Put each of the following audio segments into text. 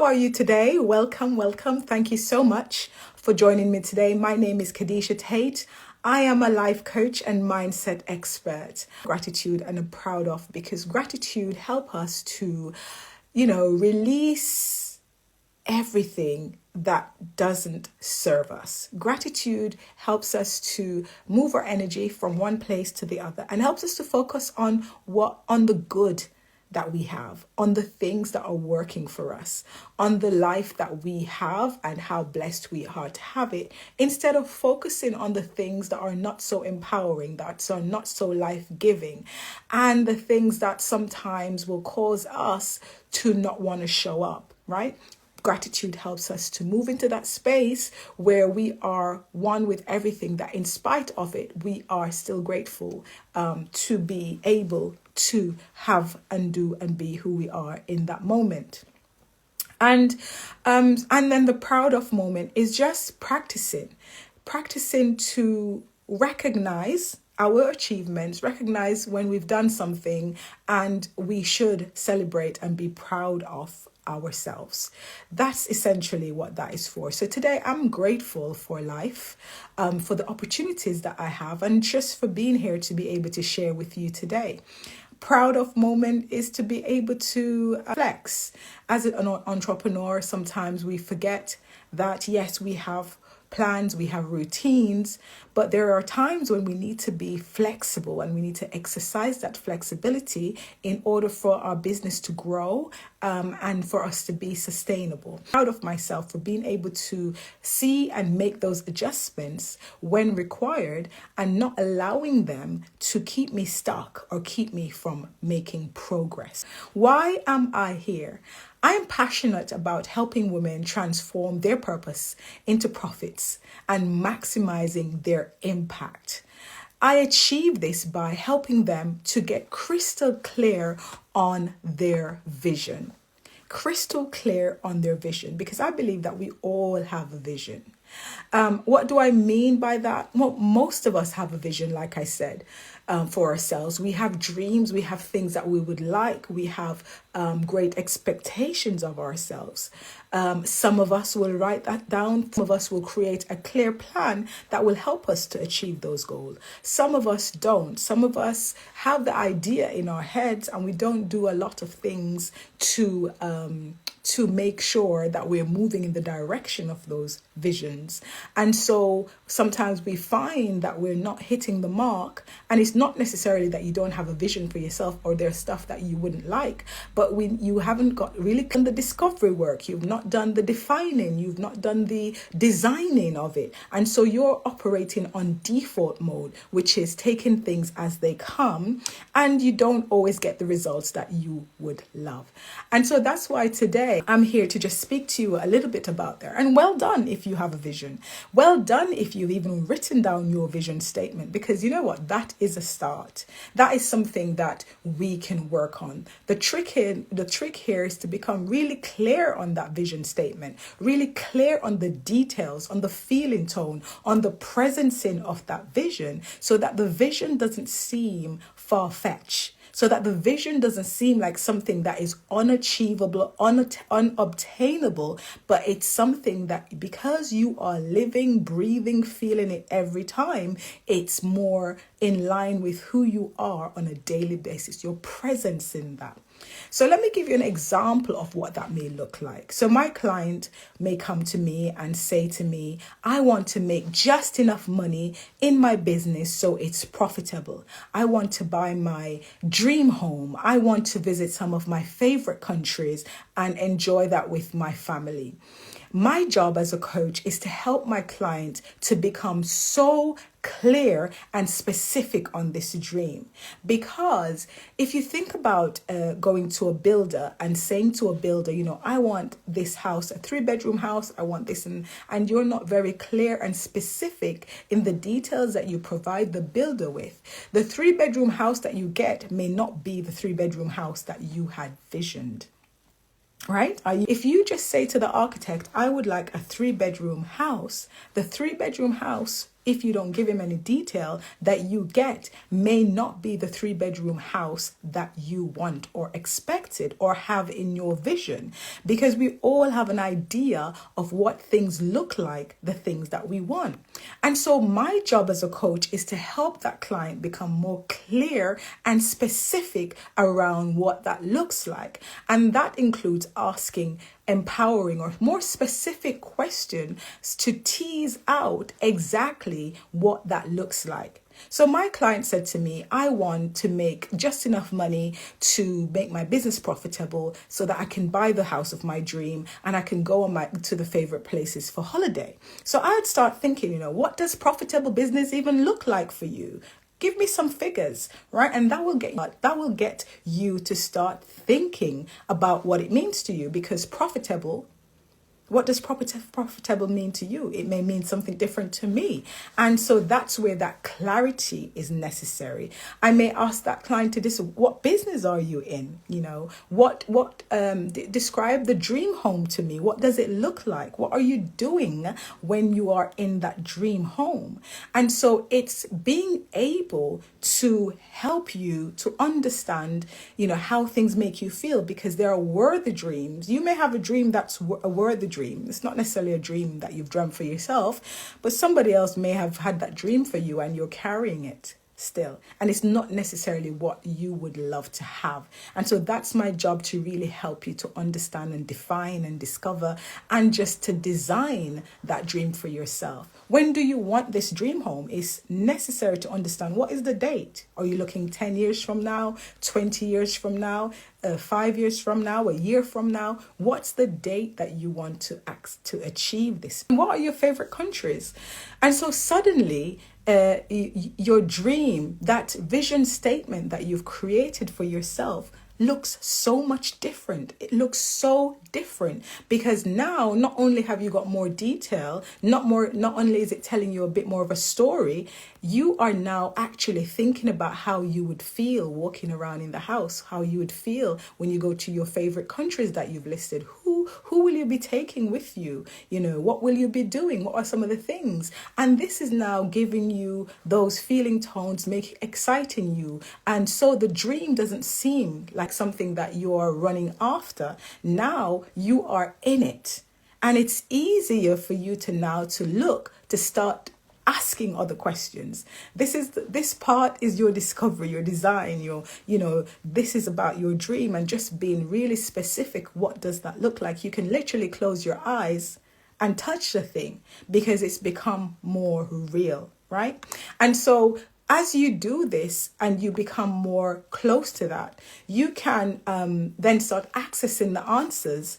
how are you today? Welcome, welcome. Thank you so much for joining me today. My name is Kadisha Tate. I am a life coach and mindset expert. Gratitude and I'm proud of, because gratitude helps us to, release everything that doesn't serve us. Gratitude helps us to move our energy from one place to the other and helps us to focus on the good that we have, on the things that are working for us, on the life that we have and how blessed we are to have it, instead of focusing on the things that are not so empowering, that are not so life-giving, and the things that sometimes will cause us to not want to show up, right? Gratitude helps us to move into that space where we are one with everything, that in spite of it, we are still grateful to be able to have and do and be who we are in that moment. And then the proud of moment is just practicing to recognize our achievements, recognize when we've done something, and we should celebrate and be proud of ourselves. That's essentially what that is for. So today I'm grateful for life, for the opportunities that I have, and just for being here to be able to share with you today. Proud of moment is to be able to flex. As an entrepreneur, sometimes we forget that, yes, we have plans, we have routines, but there are times when we need to be flexible and we need to exercise that flexibility in order for our business to grow and for us to be sustainable. Proud of myself for being able to see and make those adjustments when required and not allowing them to keep me stuck or keep me from making progress. Why am I here? I am passionate about helping women transform their purpose into profits and maximizing their impact. I achieve this by helping them to get crystal clear on their vision. Crystal clear on their vision, because I believe that we all have a vision. What do I mean by that? Well, most of us have a vision, like I said, for ourselves. We have dreams, we have things that we would like, we have great expectations of ourselves. Some of us will write that down. Some of us will create a clear plan that will help us to achieve those goals. Some of us don't. Some of us have the idea in our heads and we don't do a lot of things to make sure that we're moving in the direction of those visions. And so sometimes we find that we're not hitting the mark, and it's not necessarily that you don't have a vision for yourself or there's stuff that you wouldn't like, but you haven't really done the discovery work, you've not done the defining, you've not done the designing of it. And so you're operating on default mode, which is taking things as they come, and you don't always get the results that you would love. And so that's why today I'm here to just speak to you a little bit about that. And well done if you have a vision. Well done if you've even written down your vision statement, because you know what? That is a start. That is something that we can work on. The trick here is to become really clear on that vision statement, really clear on the details, on the feeling tone, on the presencing of that vision, so that the vision doesn't seem far-fetched. So that the vision doesn't seem like something that is unachievable, unobtainable, but it's something that, because you are living, breathing, feeling it every time, it's more in line with who you are on a daily basis, your presence in that. So let me give you an example of what that may look like. So my client may come to me and say to me, I want to make just enough money in my business so it's profitable. I want to buy my dream home. I want to visit some of my favorite countries and enjoy that with my family. My job as a coach is to help my client to become so clear and specific on this dream. Because if you think about going to a builder and saying to a builder, I want this house, a 3-bedroom house, I want this, and you're not very clear and specific in the details that you provide the builder with, the 3-bedroom house that you get may not be the 3-bedroom house that you had visioned. Right? If you just say to the architect, I would like a 3-bedroom house, the 3-bedroom house if you don't give him any detail, that you get may not be the 3-bedroom house that you want or expected or have in your vision, because we all have an idea of what things look like, the things that we want. And so my job as a coach is to help that client become more clear and specific around what that looks like. And that includes asking empowering or more specific questions to tease out exactly what that looks like. So my client said to me, I want to make just enough money to make my business profitable so that I can buy the house of my dream and I can go on to the favorite places for holiday. So I'd start thinking, what does profitable business even look like for you? Give me some figures, right? And that will get you to start thinking about what it means to you, because profitable, what does profitable mean to you? It may mean something different to me. And so that's where that clarity is necessary. I may ask that client to what business are you in? Describe the dream home to me. What does it look like? What are you doing when you are in that dream home? And so it's being able to help you to understand, how things make you feel, because there are worthy dreams. You may have a dream that's a worthy dream. It's not necessarily a dream that you've dreamt for yourself, but somebody else may have had that dream for you and you're carrying it still. And it's not necessarily what you would love to have. And so that's my job, to really help you to understand and define and discover and just to design that dream for yourself. When do you want this dream home? It's necessary to understand, what is the date? Are you looking 10 years from now, 20 years from now, 5 years from now, a year from now? What's the date that you want to achieve this? What are your favorite countries? And so suddenly, your dream, that vision statement that you've created for yourself, looks so much different. It looks so different because now not only have you got more detail, not only is it telling you a bit more of a story, you are now actually thinking about how you would feel walking around in the house, how you would feel when you go to your favorite countries that you've listed. Who will you be taking with you? What will you be doing? What are some of the things? And this is now giving you those feeling tones, exciting you. And so the dream doesn't seem like something that you're running after. Now you are in it. And it's easier for you to start asking other questions. This part is your discovery, your design, this is about your dream, and just being really specific. What does that look like? You can literally close your eyes and touch the thing because it's become more real, right? And so as you do this and you become more close to that, you can then start accessing the answers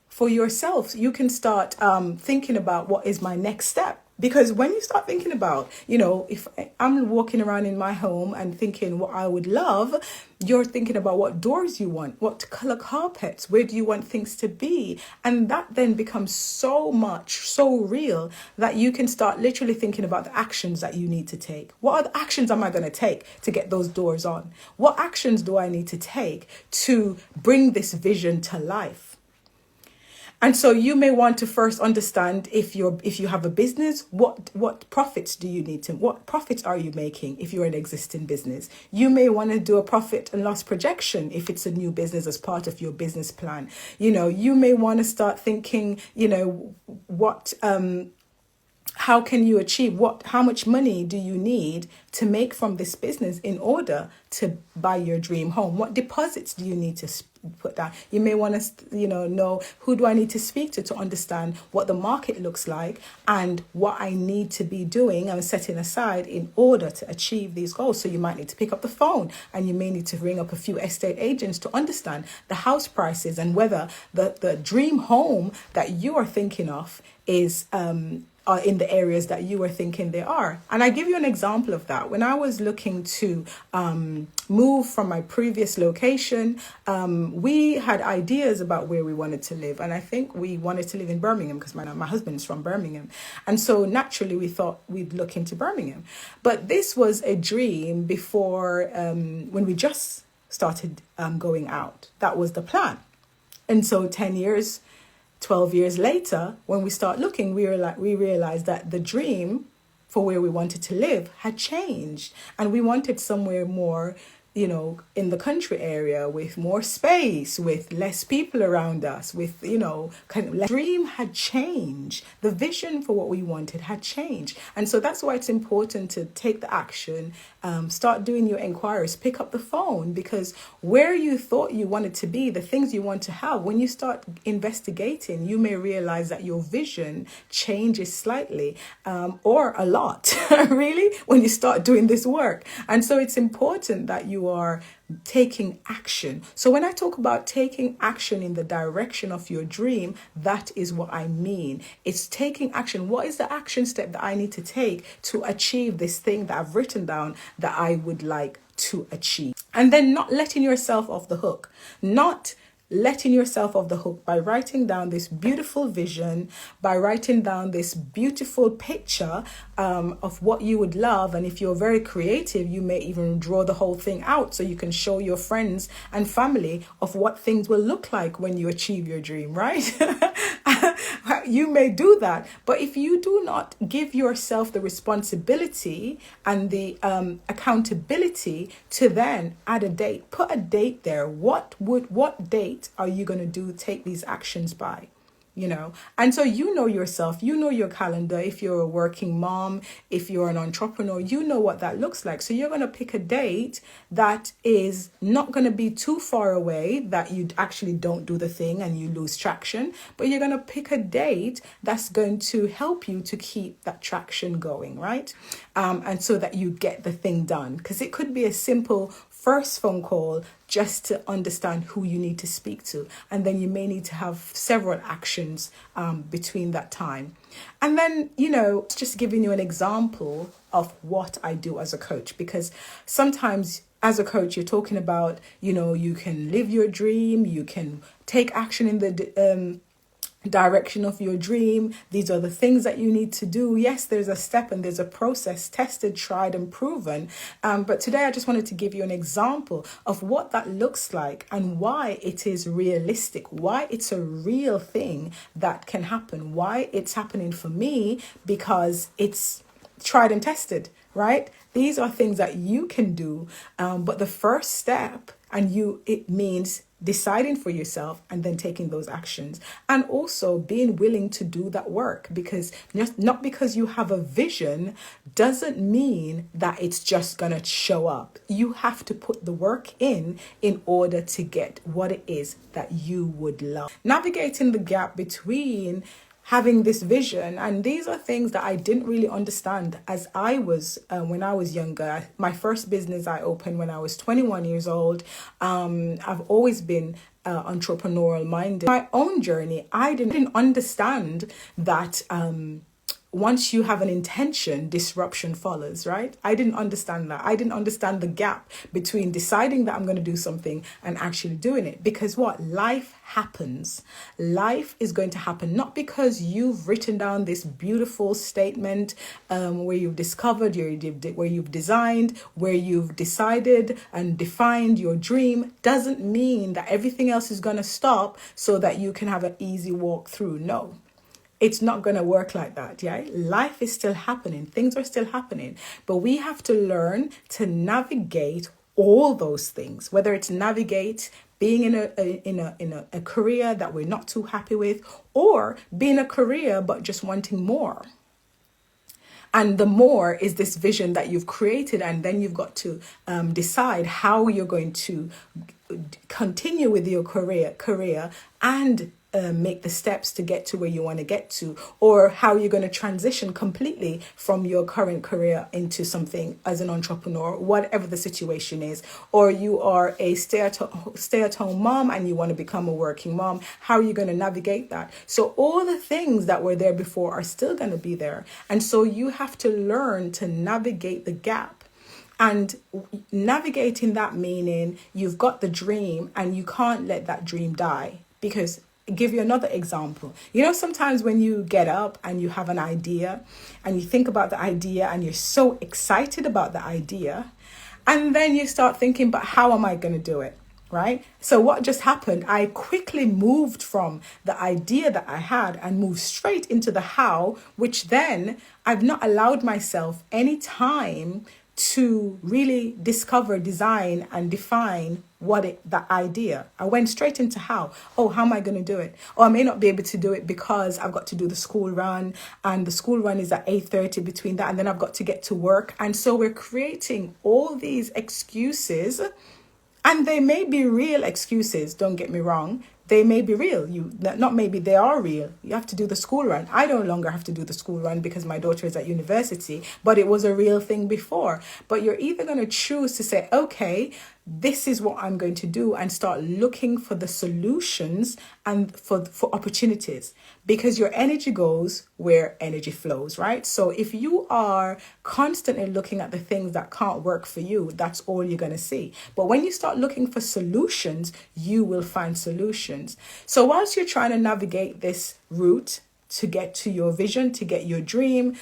for yourself. You can start thinking about, what is my next step? Because when you start thinking about, if I'm walking around in my home and thinking what I would love, you're thinking about what doors you want, what color carpets, where do you want things to be? And that then becomes so real that you can start literally thinking about the actions that you need to take. What are the actions am I going to take to get those doors on? What actions do I need to take to bring this vision to life? And so you may want to first understand, if you have a business, what profits are you making if you're an existing business? You may want to do a profit and loss projection if it's a new business as part of your business plan. You may want to start thinking, how can you achieve how much money do you need to make from this business in order to buy your dream home? What deposits do you need to put down? You may want to, know, who do I need to speak to understand what the market looks like and what I need to be doing and setting aside in order to achieve these goals. So you might need to pick up the phone and you may need to ring up a few estate agents to understand the house prices and whether the dream home that you are thinking of is are in the areas that you were thinking they are. And I give you an example of that. When I was looking to move from my previous location, we had ideas about where we wanted to live. And I think we wanted to live in Birmingham because my husband's from Birmingham. And so naturally we thought we'd look into Birmingham. But this was a dream before, when we just started going out. That was the plan. And so 12 years later, when we start looking, we realize that the dream for where we wanted to live had changed, and we wanted somewhere more, in the country area with more space, with less people around us, with, kind of less. Dream had changed. The vision for what we wanted had changed. And so that's why it's important to take the action, start doing your inquiries, pick up the phone, because where you thought you wanted to be, the things you want to have, when you start investigating, you may realize that your vision changes slightly, or a lot, really, when you start doing this work. And so it's important that you are taking action. So when I talk about taking action in the direction of your dream, that is what I mean. It's taking action. What is the action step that I need to take to achieve this thing that I've written down that I would like to achieve? And then not letting yourself off the hook. Not letting yourself off the hook by writing down this beautiful vision, by writing down this beautiful picture of what you would love. And if you're very creative, you may even draw the whole thing out so you can show your friends and family of what things will look like when you achieve your dream, right? You may do that. But if you do not give yourself the responsibility and the accountability to then add a date, put a date there. What date are you going to take these actions by? And so yourself, your calendar. If you're a working mom, if you're an entrepreneur, you know what that looks like. So you're going to pick a date that is not going to be too far away that you actually don't do the thing and you lose traction, but you're going to pick a date that's going to help you to keep that traction going, right? And so that you get the thing done, because it could be a simple first phone call just to understand who you need to speak to. And then you may need to have several actions between that time. And then, just giving you an example of what I do as a coach, because sometimes as a coach, you're talking about, you can live your dream, you can take action in the direction of your dream. These are the things that you need to do. Yes, there's a step and there's a process, tested, tried and proven. But today I just wanted to give you an example of what that looks like and why it is realistic, why it's a real thing that can happen, why it's happening for me, because it's tried and tested, right? These are things that you can do. But the first step, it means deciding for yourself and then taking those actions, and also being willing to do that work, because not because you have a vision doesn't mean that it's just gonna show up. You have to put the work in order to get what it is that you would love. Navigating the gap between having this vision, and these are things that I didn't really understand as I was when I was younger. My first business I opened when I was 21 years old. I've always been entrepreneurial minded. My own journey, I didn't understand that once you have an intention, disruption follows, right? I didn't understand that. I didn't understand the gap between deciding that I'm going to do something and actually doing it. Because life happens. Life is going to happen, not because you've written down this beautiful statement where you've discovered, where you've designed, where you've decided and defined your dream, doesn't mean that everything else is going to stop so that you can have an easy walk through. No. It's not going to work like that, yeah? Life is still happening. Things are still happening. But we have to learn to navigate all those things, whether it's navigate being in a career that we're not too happy with, or being a career but just wanting more. And the more is this vision that you've created, and then you've got to decide how you're going to continue with your career and make the steps to get to where you want to get to, or how you're going to transition completely from your current career into something as an entrepreneur, whatever the situation is. Or you are a stay-at-home mom and you want to become a working mom. How are you going to navigate that? So all the things that were there before are still going to be there. And so you have to learn to navigate the gap. And navigating that, meaning you've got the dream and you can't let that dream die. Because give you another example. Sometimes when you get up and you have an idea and you think about the idea and you're so excited about the idea, and then you start thinking, but how am I going to do it? right? So what just happened, I quickly moved from the idea that I had and moved straight into the how, which then I've not allowed myself any time to really discover, design, and define that idea. I went straight into how. Oh, how am I going to do it? Oh, I may not be able to do it because I've got to do the school run, and the school run is at 8:30 between that, and then I've got to get to work. And so we're creating all these excuses, and they may be real excuses, don't get me wrong. They may be real. Not maybe, they are real. You have to do the school run. I no longer have to do the school run because my daughter is at university, but it was a real thing before. But you're either going to choose to say, okay, this is what I'm going to do, and start looking for the solutions and for opportunities, because your energy goes where energy flows, right? So if you are constantly looking at the things that can't work for you, that's all you're going to see. But when you start looking for solutions, you will find solutions. So whilst you're trying to navigate this route to get to your vision, to get your dream,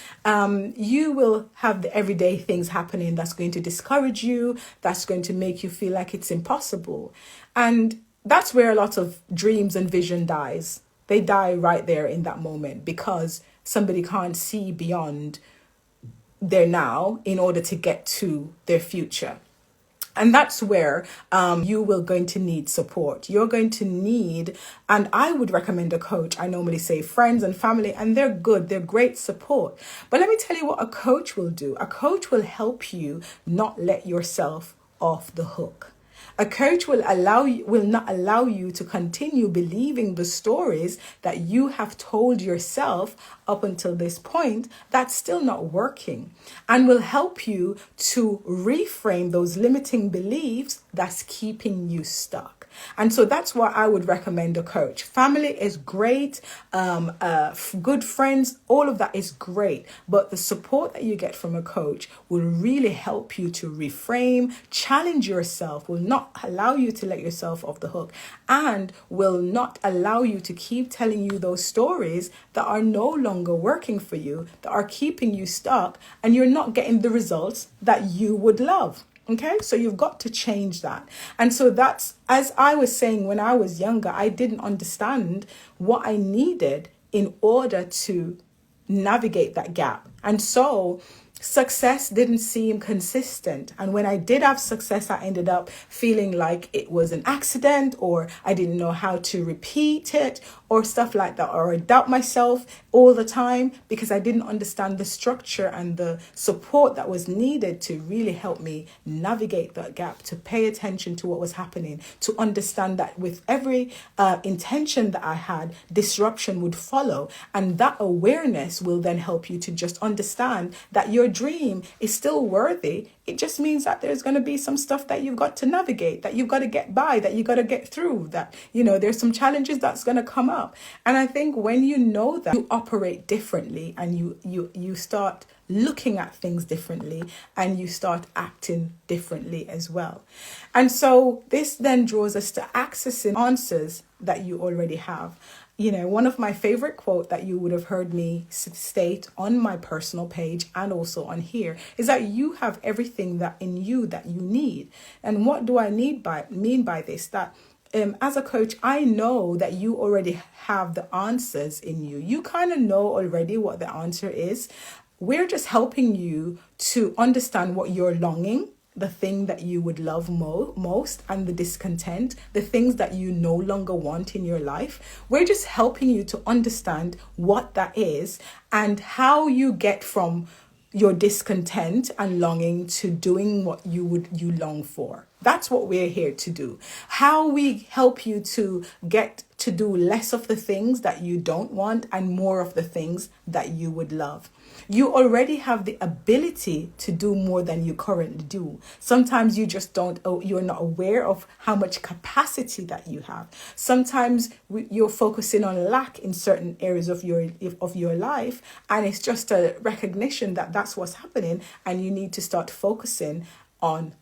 you will have the everyday things happening that's going to discourage you, that's going to make you feel like it's impossible. And that's where a lot of dreams and vision dies. They die right there in that moment, because somebody can't see beyond their now in order to get to their future. And that's where you will going to need support. You're going to need, and I would recommend a coach. I normally say friends and family, and they're good. They're great support. But let me tell you what a coach will do. A coach will help you not let yourself off the hook. A coach will not allow you to continue believing the stories that you have told yourself up until this point that's still not working, and will help you to reframe those limiting beliefs that's keeping you stuck. And so that's why I would recommend a coach. Family is great, good friends, all of that is great. But the support that you get from a coach will really help you to reframe, challenge yourself, will not allow you to let yourself off the hook, and will not allow you to keep telling you those stories that are no longer working for you, that are keeping you stuck, and you're not getting the results that you would love. Okay, so you've got to change that. And so that's, as I was saying, when I was younger, I didn't understand what I needed in order to navigate that gap. And so success didn't seem consistent. And when I did have success, I ended up feeling like it was an accident, or I didn't know how to repeat it, or stuff like that, or I doubt myself all the time because I didn't understand the structure and the support that was needed to really help me navigate that gap, to pay attention to what was happening, to understand that with every intention that I had, disruption would follow. And that awareness will then help you to just understand that your dream is still worthy. It just means that there's going to be some stuff that you've got to navigate, that you've got to get by, that you've got to get through, that, there's some challenges that's going to come up. And I think when you know that, you operate differently, and you start looking at things differently, and you start acting differently as well. And so this then draws us to accessing answers that you already have. One of my favorite quote that you would have heard me state on my personal page and also on here is that you have everything that in you that you need. And what do I mean by this? That as a coach, I know that you already have the answers in you. You kind of know already what the answer is. We're just helping you to understand what you're longing, the thing that you would love most, and the discontent, the things that you no longer want in your life. We're just helping you to understand what that is and how you get from your discontent and longing to doing what you long for. That's what we're here to do. How we help you to get to do less of the things that you don't want and more of the things that you would love. You already have the ability to do more than you currently do. Sometimes you just you're not aware of how much capacity that you have. Sometimes you're focusing on lack in certain areas of your life, and it's just a recognition that that's what's happening, and you need to start focusing on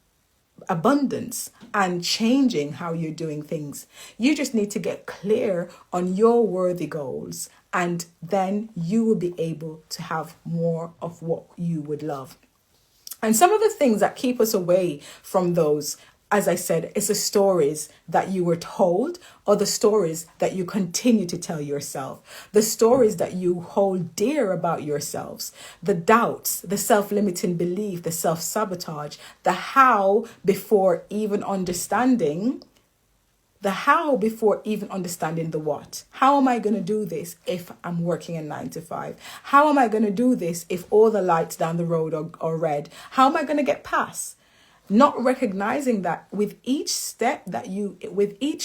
abundance and changing how you're doing things. You just need to get clear on your worthy goals, and then you will be able to have more of what you would love. And some of the things that keep us away from those as I said, it's the stories that you were told or the stories that you continue to tell yourself, the stories that you hold dear about yourselves, the doubts, the self-limiting belief, the self-sabotage, the how before even understanding the what. How am I going to do this if I'm working a 9 to 5? How am I going to do this if all the lights down the road are red? How am I going to get past? Not recognizing that with each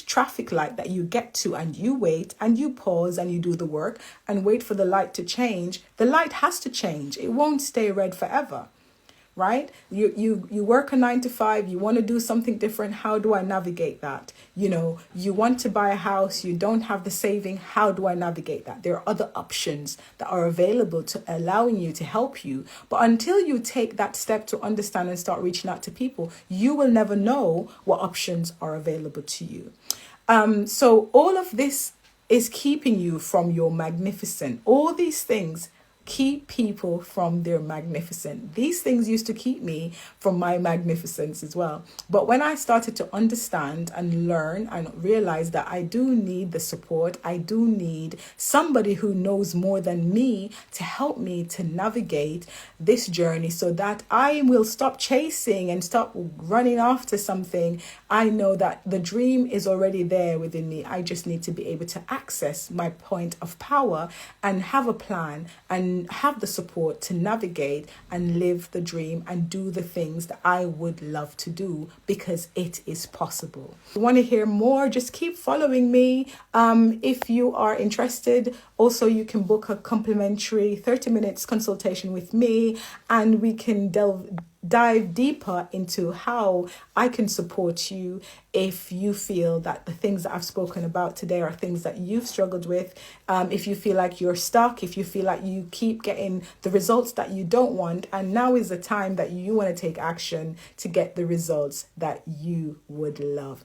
traffic light that you get to and you wait and you pause and you do the work and wait for the light to change, the light has to change. It won't stay red forever. Right? You work a 9 to 5, you want to do something different. How do I navigate that? You want to buy a house, you don't have the saving. How do I navigate that? There are other options that are available to allowing you to help you. But until you take that step to understand and start reaching out to people, you will never know what options are available to you. So all of this is keeping you from your magnificent. All these things keep people from their magnificent. These things used to keep me from my magnificence as well. But when I started to understand and learn and realize that I do need the support, I do need somebody who knows more than me to help me to navigate this journey so that I will stop chasing and stop running after something. I know that the dream is already there within me. I just need to be able to access my point of power and have a plan and have the support to navigate and live the dream and do the things that I would love to do, because it is possible. If you want to hear more, just keep following me. If you are interested, also you can book a complimentary 30 minutes consultation with me and we can dive deeper into how I can support you if you feel that the things that I've spoken about today are things that you've struggled with. If you feel like you're stuck, if you feel like you keep getting the results that you don't want, and now is the time that you want to take action to get the results that you would love.